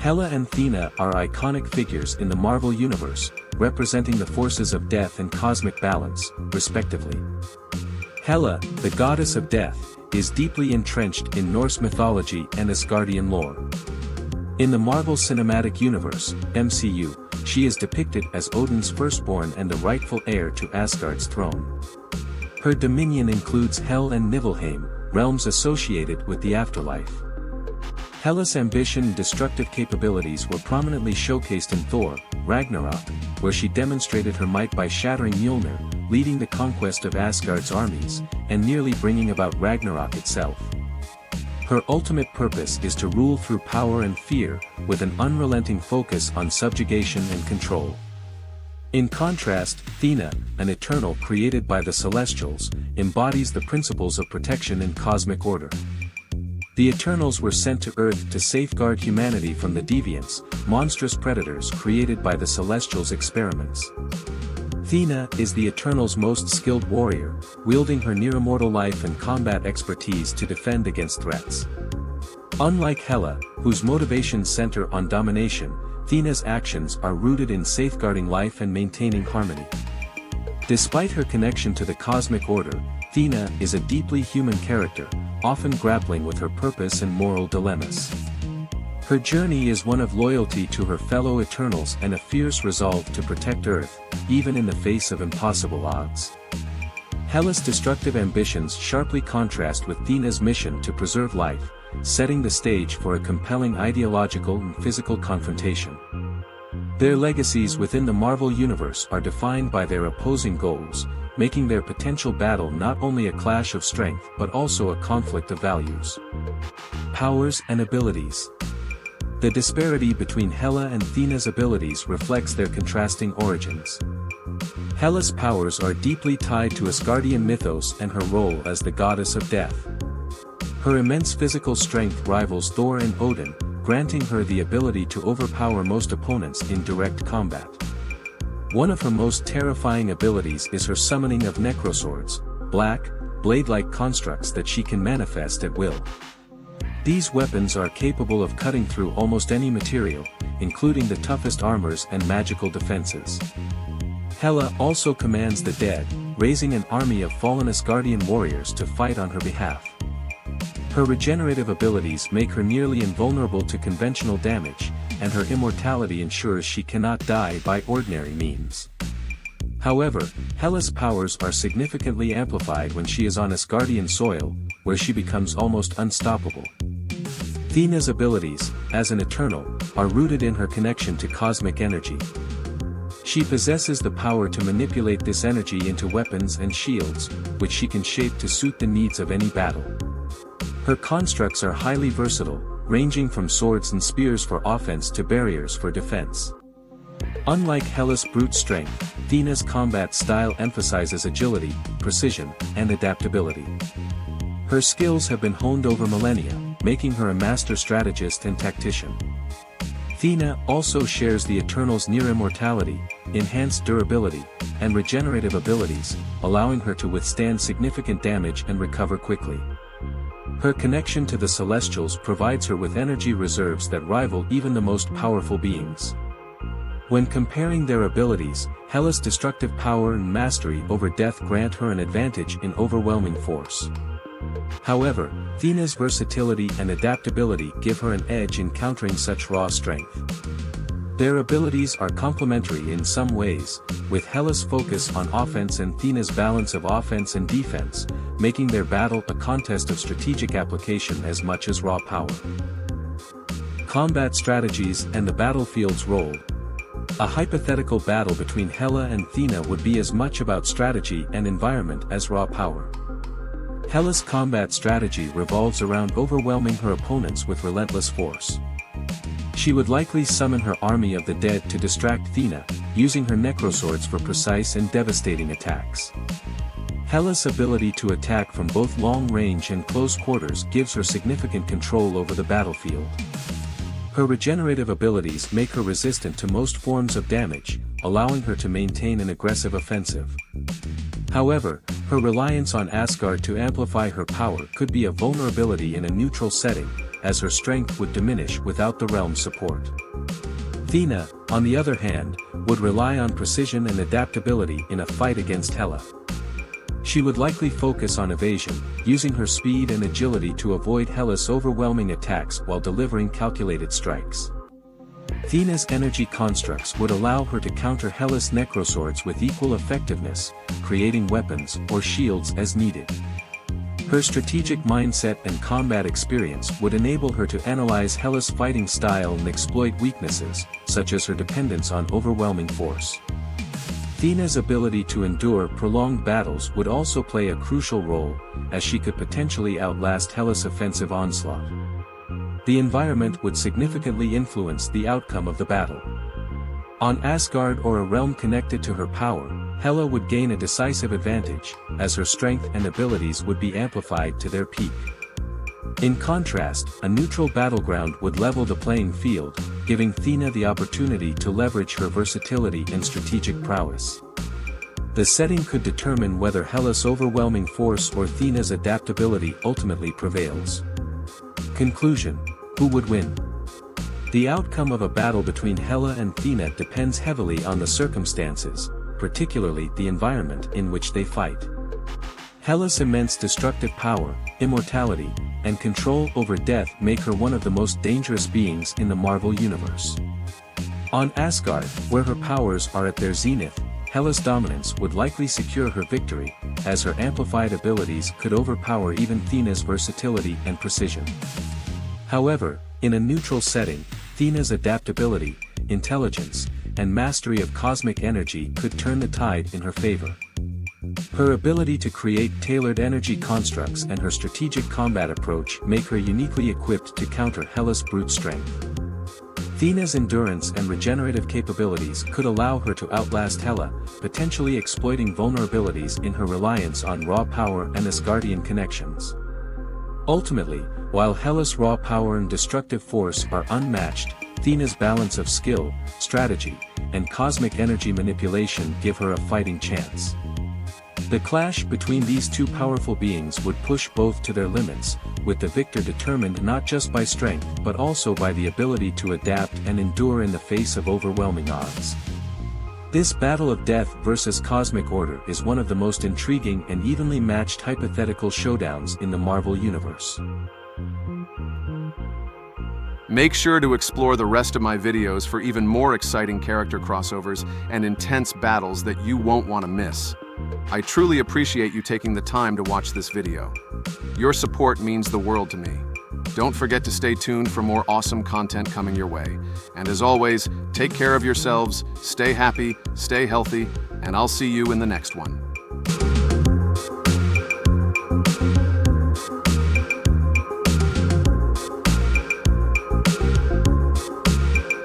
Hela and Thena are iconic figures in the Marvel Universe, representing the forces of death and cosmic balance, respectively. Hela, the goddess of death, is deeply entrenched in Norse mythology and Asgardian lore. In the Marvel Cinematic Universe, MCU, she is depicted as Odin's firstborn and the rightful heir to Asgard's throne. Her dominion includes Hel and Niflheim, realms associated with the afterlife. Hela's ambition and destructive capabilities were prominently showcased in Thor Ragnarok, where she demonstrated her might by shattering Mjolnir, leading the conquest of Asgard's armies, and nearly bringing about Ragnarok itself. Her ultimate purpose is to rule through power and fear, with an unrelenting focus on subjugation and control. In contrast, Thena, an Eternal created by the Celestials, embodies the principles of protection and cosmic order. The Eternals were sent to Earth to safeguard humanity from the deviants, monstrous predators created by the Celestials' experiments. Thena is the Eternals' most skilled warrior, wielding her near-immortal life and combat expertise to defend against threats. Unlike Hela, whose motivations center on domination, Thena's actions are rooted in safeguarding life and maintaining harmony. Despite her connection to the cosmic order, Thena is a deeply human character, often grappling with her purpose and moral dilemmas. Her journey is one of loyalty to her fellow Eternals and a fierce resolve to protect Earth, even in the face of impossible odds. Hela's destructive ambitions sharply contrast with Thena's mission to preserve life, setting the stage for a compelling ideological and physical confrontation. Their legacies within the Marvel Universe are defined by their opposing goals, making their potential battle not only a clash of strength but also a conflict of values. Powers and abilities. The disparity between Hela and Thena's abilities reflects their contrasting origins. Hela's powers are deeply tied to Asgardian mythos and her role as the goddess of death. Her immense physical strength rivals Thor and Odin, granting her the ability to overpower most opponents in direct combat. One of her most terrifying abilities is her summoning of necroswords, black, blade-like constructs that she can manifest at will. These weapons are capable of cutting through almost any material, including the toughest armors and magical defenses. Hela also commands the dead, raising an army of fallen Asgardian warriors to fight on her behalf. Her regenerative abilities make her nearly invulnerable to conventional damage, and her immortality ensures she cannot die by ordinary means. However, Hela's powers are significantly amplified when she is on Asgardian soil, where she becomes almost unstoppable. Thena's abilities, as an Eternal, are rooted in her connection to cosmic energy. She possesses the power to manipulate this energy into weapons and shields, which she can shape to suit the needs of any battle. Her constructs are highly versatile, ranging from swords and spears for offense to barriers for defense. Unlike Hela's brute strength, Thena's combat style emphasizes agility, precision, and adaptability. Her skills have been honed over millennia, making her a master strategist and tactician. Thena also shares the Eternals' near immortality, enhanced durability, and regenerative abilities, allowing her to withstand significant damage and recover quickly. Her connection to the Celestials provides her with energy reserves that rival even the most powerful beings. When comparing their abilities, Hela's destructive power and mastery over death grant her an advantage in overwhelming force. However, Thena's versatility and adaptability give her an edge in countering such raw strength. Their abilities are complementary in some ways, with Hela's focus on offense and Thena's balance of offense and defense, making their battle a contest of strategic application as much as raw power. Combat strategies and the battlefield's role. A hypothetical battle between Hela and Thena would be as much about strategy and environment as raw power. Hela's combat strategy revolves around overwhelming her opponents with relentless force. She would likely summon her army of the dead to distract Thena, using her necroswords for precise and devastating attacks. Hela's ability to attack from both long range and close quarters gives her significant control over the battlefield. Her regenerative abilities make her resistant to most forms of damage, allowing her to maintain an aggressive offensive. However, her reliance on Asgard to amplify her power could be a vulnerability in a neutral setting, as her strength would diminish without the realm's support. Thena, on the other hand, would rely on precision and adaptability in a fight against Hela. She would likely focus on evasion, using her speed and agility to avoid Hela's overwhelming attacks while delivering calculated strikes. Thena's energy constructs would allow her to counter Hela's necroswords with equal effectiveness, creating weapons or shields as needed. Her strategic mindset and combat experience would enable her to analyze Hela's fighting style and exploit weaknesses, such as her dependence on overwhelming force. Thena's ability to endure prolonged battles would also play a crucial role, as she could potentially outlast Hela's offensive onslaught. The environment would significantly influence the outcome of the battle. On Asgard or a realm connected to her power, Hela would gain a decisive advantage, as her strength and abilities would be amplified to their peak. In contrast, a neutral battleground would level the playing field, giving Thena the opportunity to leverage her versatility and strategic prowess. The setting could determine whether Hela's overwhelming force or Thena's adaptability ultimately prevails. Conclusion: who would win? The outcome of a battle between Hela and Thena depends heavily on the circumstances, particularly the environment in which they fight. Hela's immense destructive power, immortality, and control over death make her one of the most dangerous beings in the Marvel Universe. On Asgard, where her powers are at their zenith, Hela's dominance would likely secure her victory, as her amplified abilities could overpower even Thena's versatility and precision. However, in a neutral setting, Thena's adaptability, intelligence, and mastery of cosmic energy could turn the tide in her favor. Her ability to create tailored energy constructs and her strategic combat approach make her uniquely equipped to counter Hela's brute strength. Thena's endurance and regenerative capabilities could allow her to outlast Hela, potentially exploiting vulnerabilities in her reliance on raw power and Asgardian connections. Ultimately, while Hela's raw power and destructive force are unmatched, Thena's balance of skill, strategy, and cosmic energy manipulation give her a fighting chance. The clash between these two powerful beings would push both to their limits, with the victor determined not just by strength but also by the ability to adapt and endure in the face of overwhelming odds. This battle of death versus cosmic order is one of the most intriguing and evenly matched hypothetical showdowns in the Marvel Universe. Make sure to explore the rest of my videos for even more exciting character crossovers and intense battles that you won't want to miss. I truly appreciate you taking the time to watch this video. Your support means the world to me. Don't forget to stay tuned for more awesome content coming your way. And as always, take care of yourselves, stay happy, stay healthy, and I'll see you in the next one.